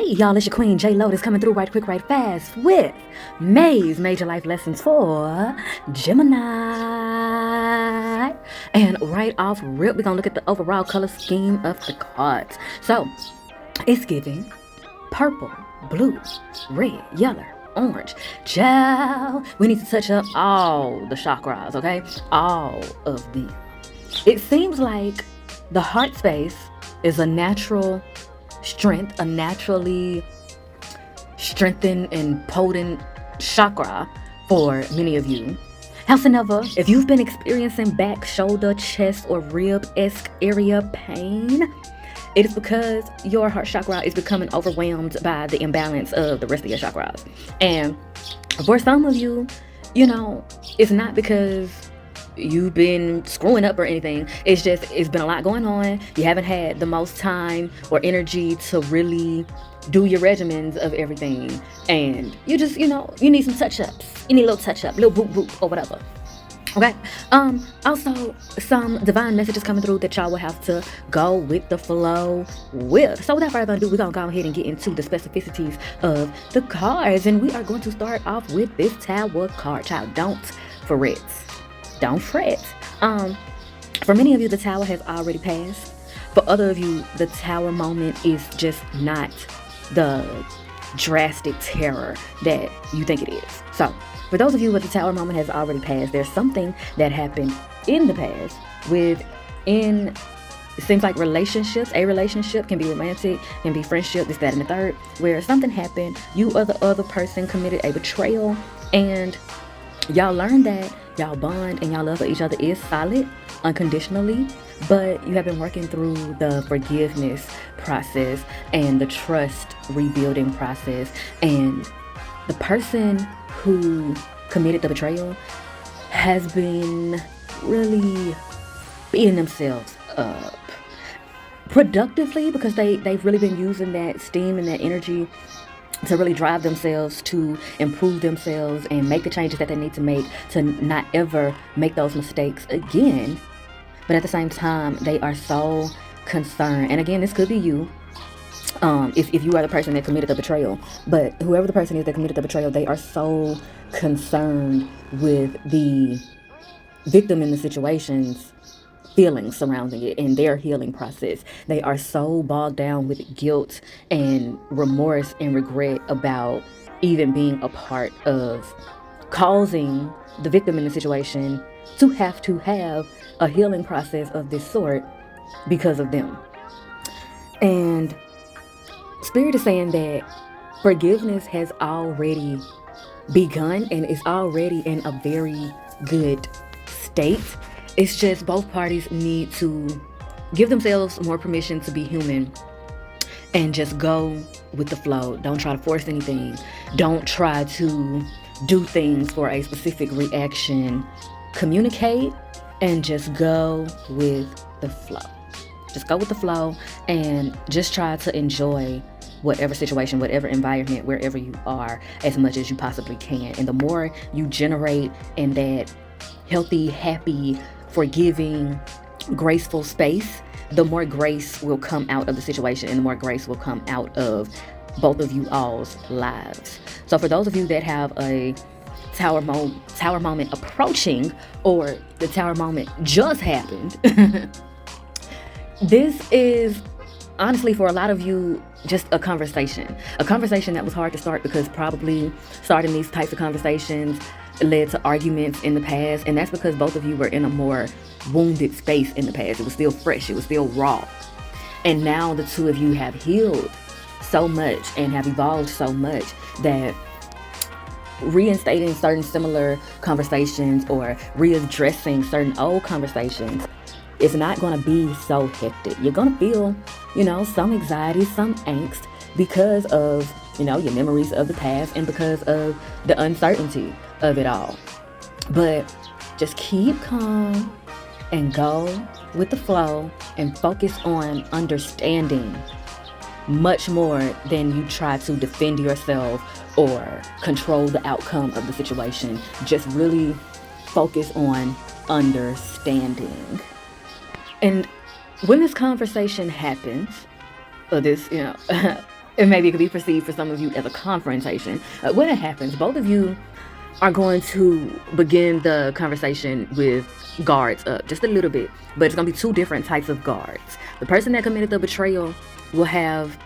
Hey y'all, it's your queen J Lotus coming through right quick, right fast with May's Major Life Lessons for Gemini. And right off rip, we're gonna look at the overall color scheme of the cards. So it's giving purple, blue, red, yellow, orange. Child, we need to touch up all the chakras, okay? All of them. It seems like the heart space is a natural strength, a naturally strengthened and potent chakra for many of you. Howsoever, if you've been experiencing back, shoulder, chest, or rib-esque area pain, it is because your heart chakra is becoming overwhelmed by the imbalance of the rest of your chakras. And for some of you, it's not because you've been screwing up or anything. It's been a lot going on. You haven't had the most time or energy to really do your regimens of everything. And you just, you need some touch-ups. You need a little touch-up, little boop or whatever. Okay. Also, some divine messages coming through that y'all will have to go with the flow with. So without further ado, we're going to go ahead and get into the specificities of the cards. And we are going to start off with this Tower card. Child, don't fret. Don't fret. For many of you, the Tower has already passed. For other of you, the Tower moment is just not the drastic terror that you think it is. So for those of you where the Tower moment has already passed, there's something that happened in the past it seems like relationships. A relationship can be romantic, can be friendship, this, that, and the third, where something happened, you or the other person committed a betrayal, and y'all learned that y'all bond and y'all love for each other is solid unconditionally, but you have been working through the forgiveness process and the trust rebuilding process, and the person who committed the betrayal has been really beating themselves up productively, because they've really been using that steam and that energy to really drive themselves to improve themselves and make the changes that they need to make to not ever make those mistakes again. But at the same time, they are so concerned. And again, this could be you, if you are the person that committed the betrayal. But whoever the person is that committed the betrayal, they are so concerned with the victim in the situation's feelings surrounding it and their healing process. They are so bogged down with guilt and remorse and regret about even being a part of causing the victim in the situation to have a healing process of this sort because of them. And Spirit is saying that forgiveness has already begun and is already in a very good state. It's just both parties need to give themselves more permission to be human and just go with the flow. Don't try to force anything. Don't try to do things for a specific reaction. Communicate and just go with the flow. Just go with the flow and just try to enjoy whatever situation, whatever environment, wherever you are, as much as you possibly can. And the more you generate in that healthy, happy, forgiving, graceful space, the more grace will come out of the situation and the more grace will come out of both of you all's lives. So for those of you that have a tower moment approaching, or the tower moment just happened, this is honestly for a lot of you just a conversation that was hard to start, because probably starting these types of conversations led to arguments in the past, and that's because both of you were in a more wounded space in the past. It was still fresh, it was still raw, and now the two of you have healed so much and have evolved so much that reinstating certain similar conversations or readdressing certain old conversations is not going to be so hectic. You're going to feel, some anxiety, some angst because of, your memories of the past and because of the uncertainty of it all. But just keep calm and go with the flow and focus on understanding much more than you try to defend yourself or control the outcome of the situation. Just really focus on understanding. And when this conversation happens, or this, And maybe it could be perceived for some of you as a confrontation. When it happens, both of you are going to begin the conversation with guards up just a little bit, but it's going to be two different types of guards. The person that committed the betrayal will have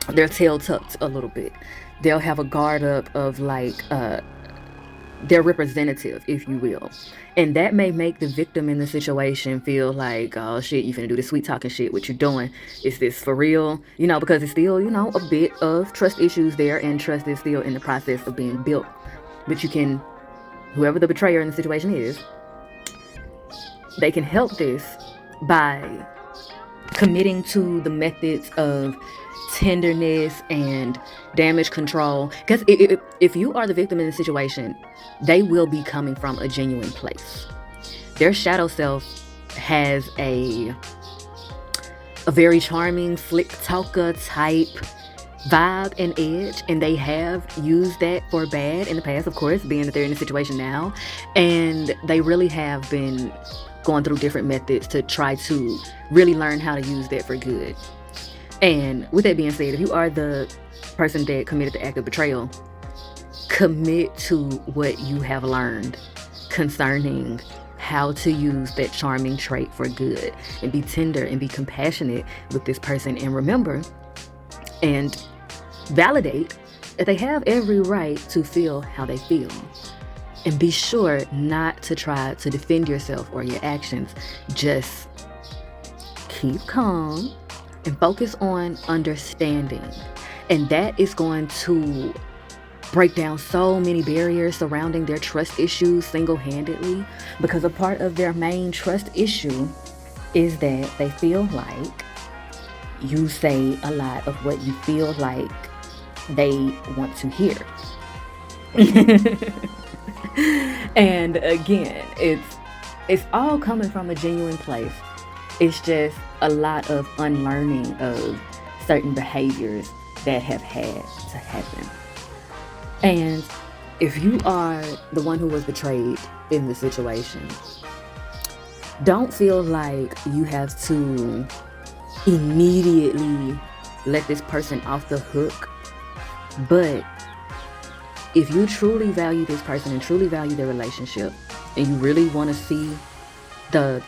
their tail tucked a little bit. They'll have a guard up of like their representative, if you will. And that may make the victim in the situation feel like, oh shit, you finna do this sweet talking shit. What you doing? Is this for real? Because it's still, a bit of trust issues there, and trust is still in the process of being built. But you can, whoever the betrayer in the situation is, they can help this by committing to the methods of tenderness and damage control. Because if you are the victim in the situation, they will be coming from a genuine place. Their shadow self has a very charming, slick talker type vibe and edge, and they have used that for bad in the past, of course, being that they're in a situation now, and they really have been going through different methods to try to really learn how to use that for good. And with that being said, if you are the person that committed the act of betrayal, commit to what you have learned concerning how to use that charming trait for good, and be tender and be compassionate with this person, and remember and validate that they have every right to feel how they feel. And be sure not to try to defend yourself or your actions. Just keep calm and focus on understanding. And that is going to break down so many barriers surrounding their trust issues single-handedly, because a part of their main trust issue is that they feel like you say a lot of what you feel like they want to hear. And again, it's all coming from a genuine place. It's just a lot of unlearning of certain behaviors that have had to happen. And if you are the one who was betrayed in the situation, don't feel like you have to immediately let this person off the hook. But if you truly value this person and truly value their relationship, and you really want to see the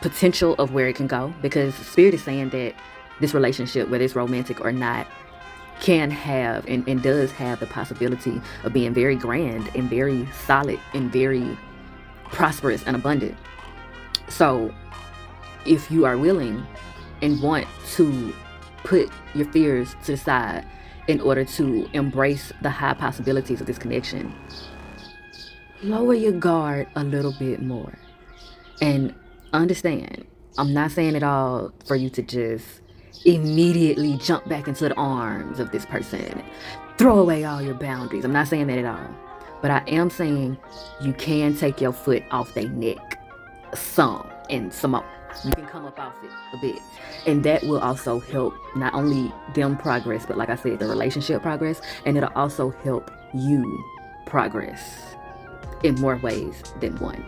potential of where it can go, because Spirit is saying that this relationship, whether it's romantic or not, can have and does have the possibility of being very grand and very solid and very prosperous and abundant. So if you are willing and want to put your fears to the side in order to embrace the high possibilities of this connection, lower your guard a little bit more. And understand, I'm not saying it all for you to just immediately jump back into the arms of this person, throw away all your boundaries. I'm not saying that at all. But I am saying you can take your foot off their neck some and some more. You can come up off it a bit. And that will also help not only them progress, but like I said, the relationship progress. And it'll also help you progress in more ways than one.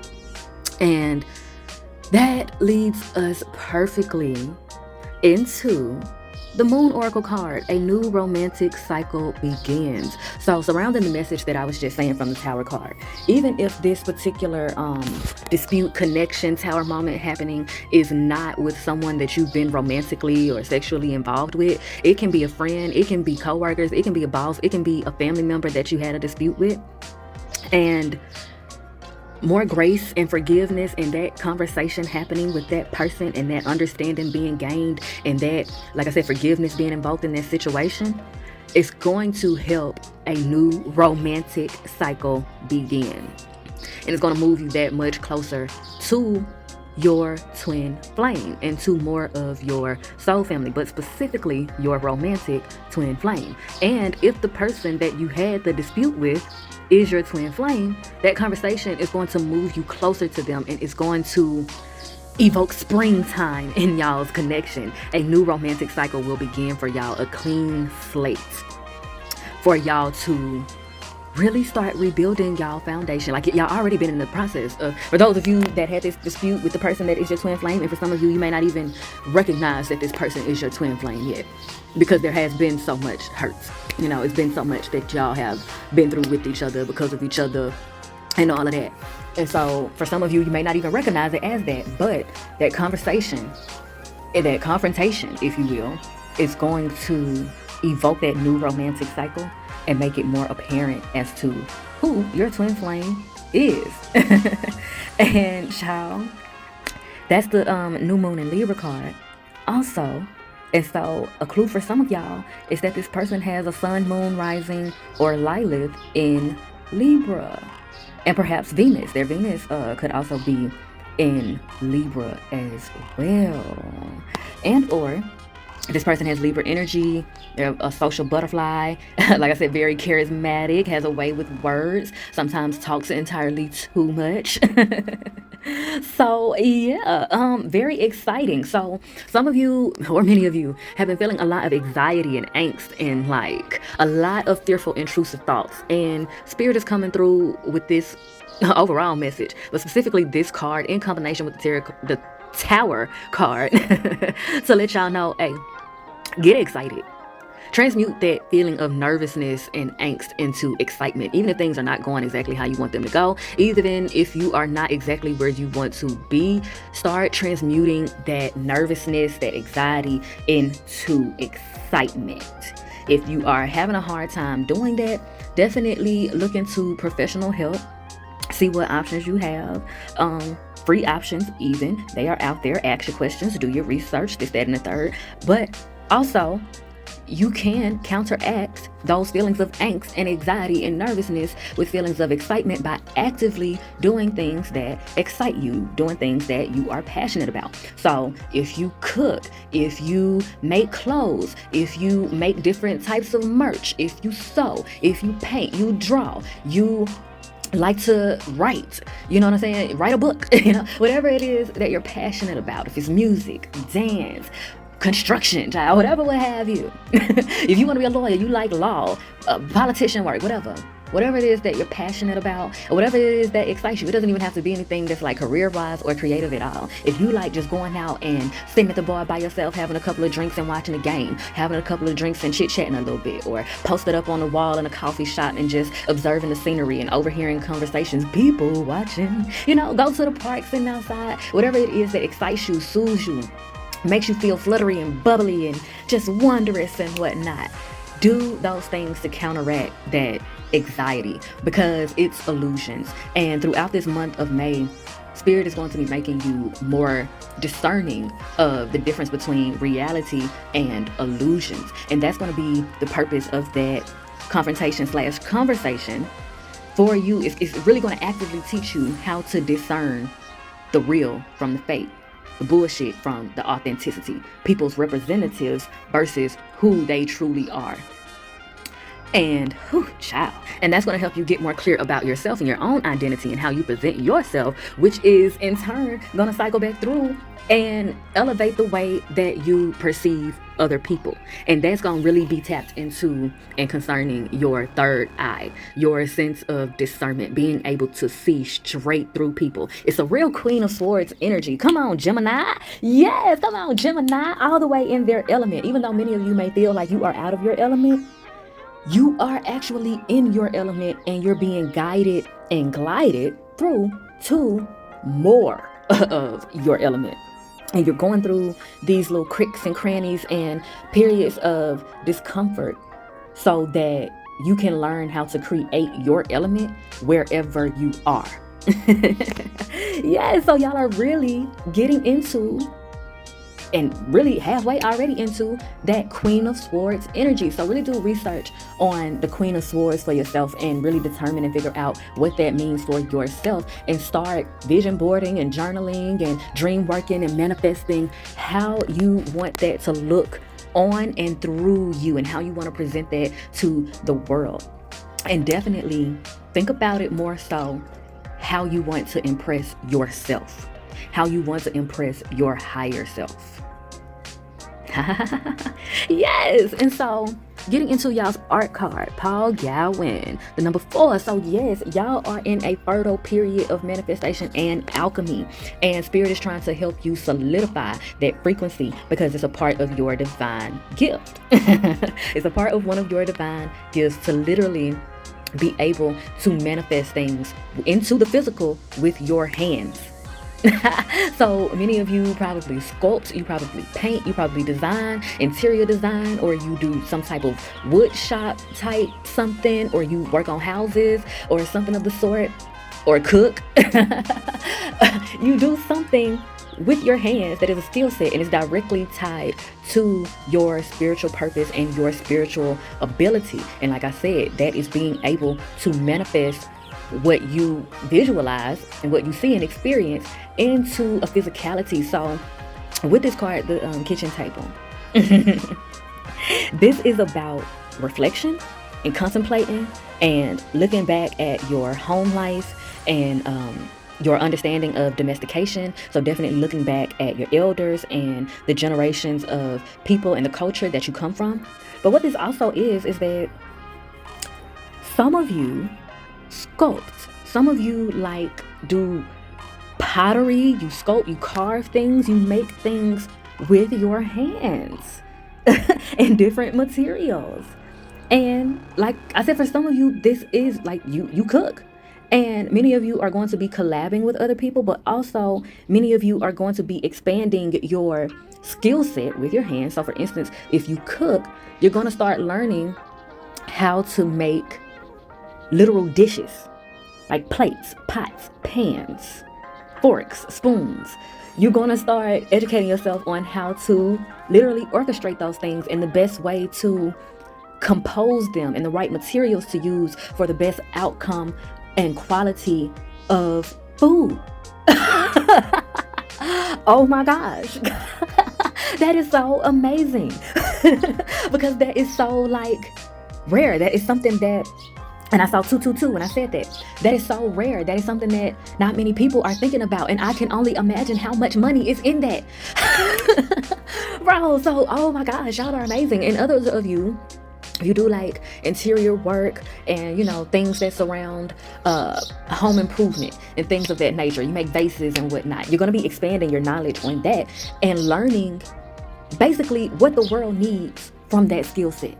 And that leads us perfectly into the Moon Oracle card. A new romantic cycle begins. So surrounding the message that I was just saying from the Tower card, even if this particular dispute, connection, Tower moment happening is not with someone that you've been romantically or sexually involved with, it can be a friend, it can be coworkers, it can be a boss, it can be a family member that you had a dispute with. And more grace and forgiveness and that conversation happening with that person, and that understanding being gained, and that, like I said, forgiveness being involved in that situation, is going to help a new romantic cycle begin. And it's going to move you that much closer to your twin flame and to more of your soul family, but specifically your romantic twin flame. And if the person that you had the dispute with is your twin flame, that conversation is going to move you closer to them, and it's going to evoke springtime in y'all's connection. A new romantic cycle will begin for y'all, a clean slate for y'all to really start rebuilding y'all foundation. Like, y'all already been in the process of, for those of you that had this dispute with the person that is your twin flame, and for some of you, you may not even recognize that this person is your twin flame yet. because there has been so much hurt. It's been so much that y'all have been through with each other, because of each other, and all of that. And so for some of you, you may not even recognize it as that, but that conversation, that confrontation, if you will, is going to evoke that new romantic cycle and make it more apparent as to who your twin flame is. And child, that's the new moon in Libra card. Also, and so a clue for some of y'all is that this person has a sun, moon, rising, or Lilith in Libra. And perhaps Venus. Their Venus could also be in Libra as well. And or this person has Libra energy. They're a social butterfly. Like I said, very charismatic, has a way with words, sometimes talks entirely too much. So yeah, very exciting. So some of you, or many of you, have been feeling a lot of anxiety and angst and like a lot of fearful, intrusive thoughts. And Spirit is coming through with this overall message, but specifically this card in combination with the Tower card to let y'all know, hey, get excited. Transmute that feeling of nervousness and angst into excitement, even if things are not going exactly how you want them to go. Even if you are not exactly where you want to be, start transmuting that nervousness, that anxiety into excitement. If you are having a hard time doing that, definitely look into professional help. See what options you have. Free options even. They are out there. Ask your questions. Do your research. This, that, and the third. But also, you can counteract those feelings of angst and anxiety and nervousness with feelings of excitement by actively doing things that excite you, doing things that you are passionate about. So if you cook, if you make clothes, if you make different types of merch, if you sew, if you paint, you draw, you like to write, you know what I'm saying? Write a book, whatever it is that you're passionate about. If it's music, dance, construction, child, whatever would have you. If you want to be a lawyer, you like law, politician work, whatever it is that you're passionate about, or whatever it is that excites you. It doesn't even have to be anything that's like career-wise or creative at all. If you like just going out and sitting at the bar by yourself, having a couple of drinks and watching a game, having a couple of drinks and chit-chatting a little bit, or posted up on the wall in a coffee shop and just observing the scenery and overhearing conversations, people watching, go to the park, sitting outside, whatever it is that excites you, soothes you, makes you feel fluttery and bubbly and just wondrous and whatnot. Do those things to counteract that anxiety, because it's illusions. And throughout this month of May, Spirit is going to be making you more discerning of the difference between reality and illusions. And that's going to be the purpose of that confrontation/conversation for you. It's really going to actively teach you how to discern the real from the fake, the bullshit from the authenticity, people's representatives versus who they truly are. And child. And that's going to help you get more clear about yourself and your own identity and how you present yourself, which is in turn going to cycle back through and elevate the way that you perceive other people. And that's going to really be tapped into and concerning your third eye, your sense of discernment, being able to see straight through people. It's a real Queen of Swords energy. Come on, Gemini. Yes, come on, Gemini, all the way in their element. Even though many of you may feel like you are out of your element, you are actually in your element, and you're being guided and glided through to more of your element. And you're going through these little cricks and crannies and periods of discomfort so that you can learn how to create your element wherever you are. Yeah, so y'all are really getting into and really halfway already into that Queen of Swords energy. So really do research on the Queen of Swords for yourself and really determine and figure out what that means for yourself, and start vision boarding and journaling and dream working and manifesting how you want that to look on and through you, and how you want to present that to the world. And definitely think about it more so how you want to impress yourself, how you want to impress your higher self. Yes. And so getting into y'all's art card, Paul Gowan, the number 4. So yes, y'all are in a fertile period of manifestation and alchemy, and spirit is trying to help you solidify that frequency because it's a part of your divine gift. It's a part of one of your divine gifts to literally be able to manifest things into the physical with your hands. So many of you probably sculpt, you probably paint, you probably design, interior design, or you do some type of wood shop type something, or you work on houses or something of the sort, or cook. You do something with your hands that is a skill set and is directly tied to your spiritual purpose and your spiritual ability. And like I said, that is being able to manifest what you visualize and what you see and experience into a physicality. So with this card, the kitchen table, this is about reflection and contemplating and looking back at your home life and your understanding of domestication. So definitely looking back at your elders and the generations of people and the culture that you come from. But what this also is that some of you sculpt, some of you like do pottery, you sculpt, you carve things, you make things with your hands and different materials. And like I said, for some of you, this is like you cook. And many of you are going to be collabing with other people, but also many of you are going to be expanding your skill set with your hands. So for instance, if you cook, you're going to start learning how to make literal dishes like plates, pots, pans, forks, spoons. You're going to start educating yourself on how to literally orchestrate those things and the best way to compose them and the right materials to use for the best outcome and quality of food. Oh my gosh. That is so amazing. Because that is so like rare. That is something that, and I saw 222 when I said that. That is so rare. That is something that not many people are thinking about. And I can only imagine how much money is in that. Bro, so, oh my gosh, y'all are amazing. And others of you, you do like interior work and, you know, things that surround home improvement and things of that nature. You make vases and whatnot. You're going to be expanding your knowledge on that and learning basically what the world needs from that skill set.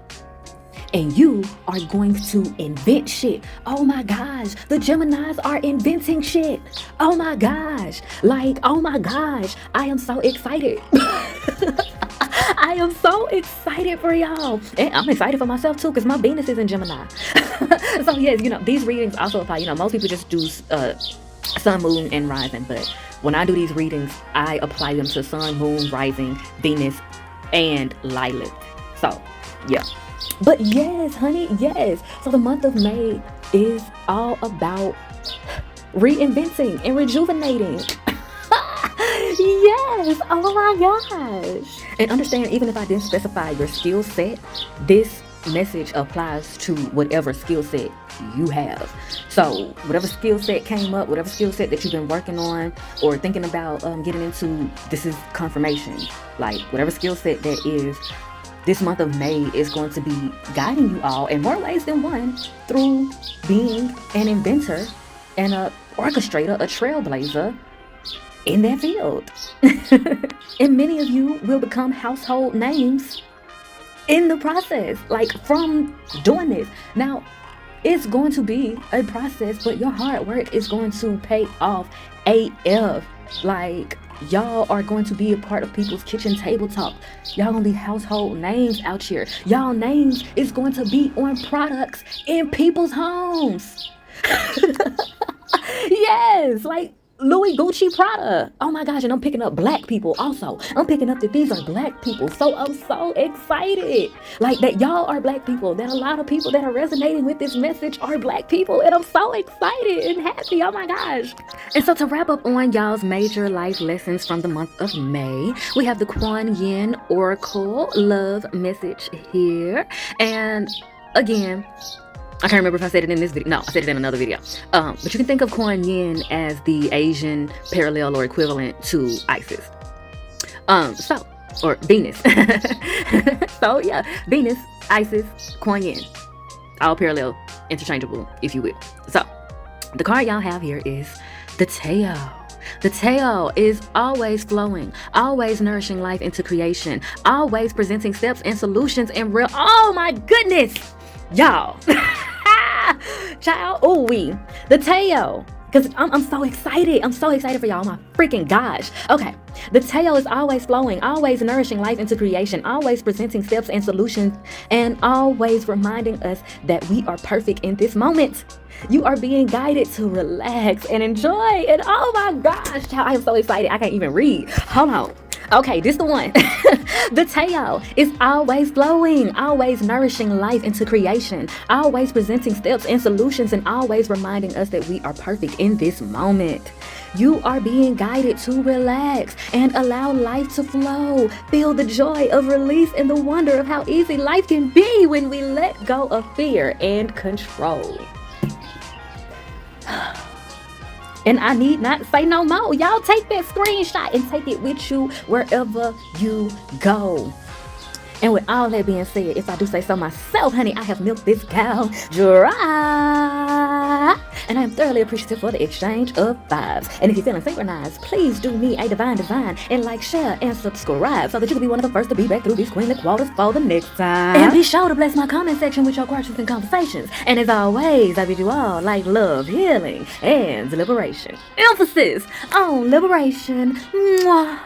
And you are going to invent shit. Oh my gosh, the Geminis are inventing shit. Oh my gosh, like, oh my gosh, I am so excited. I am so excited for y'all. And I'm excited for myself too, because my Venus is in Gemini. So yes, you know, these readings also apply. You know, most people just do sun, moon, and rising. But when I do these readings, I apply them to sun, moon, rising, Venus, and Lilith. So, yeah. But yes, honey, yes. So the month of May is all about reinventing and rejuvenating. Yes, oh my gosh. And understand, even if I didn't specify your skill set, this message applies to whatever skill set you have. So whatever skill set came up, whatever skill set that you've been working on or thinking about getting into, this is confirmation. Like whatever skill set that is, this month of May is going to be guiding you all in more ways than one through being an inventor and a orchestrator, a trailblazer in that field. And many of you will become household names in the process, like from doing this. Now, it's going to be a process, but your hard work is going to pay off AF. Like, y'all are going to be a part of people's kitchen table talk. Y'all gonna be household names out here. Y'all names is going to be on products in people's homes. Yes, like Louis, Gucci, Prada. Oh my gosh, and I'm picking up black people also. I'm picking up that these are black people. So I'm so excited. Like that y'all are black people. That a lot of people that are resonating with this message are black people. And I'm so excited and happy. Oh my gosh. And so to wrap up on y'all's major life lessons from the month of May, we have the Kuan Yin Oracle Love Message here. And again, I can't remember if I said it in this video. No, I said it in another video. But you can think of Kuan Yin as the Asian parallel or equivalent to Isis. So or Venus. So yeah, Venus, Isis, Kuan Yin, all parallel, interchangeable, if you will. So the card y'all have here is the tail. The tail is always flowing, always nourishing life into creation, always presenting steps and solutions in real. Oh my goodness, y'all. Child, ooh wee. The tail. Because I'm so excited. I'm so excited for y'all. Oh my freaking gosh. Okay. The tail is always flowing, always nourishing life into creation, always presenting steps and solutions, and always reminding us that we are perfect in this moment. You are being guided to relax and enjoy. And oh my gosh, child, I am so excited. I can't even read. Hold on. Okay, this the one. The tail is always flowing, always nourishing life into creation, always presenting steps and solutions, and always reminding us that we are perfect in this moment. You are being guided to relax and allow life to flow. Feel the joy of release and the wonder of how easy life can be when we let go of fear and control. And I need not say no more. Y'all take that screenshot and take it with you wherever you go. And with all that being said, if I do say so myself, honey, I have milked this cow dry. And I am thoroughly appreciative for the exchange of vibes. And if you're feeling synchronized, please do me a divine and like, share, and subscribe so that you can be one of the first to be back through these queenly quarters for the next time. And be sure to bless my comment section with your questions and conversations. And as always, I bid you all like love, healing, and liberation. Emphasis on liberation. Mwah.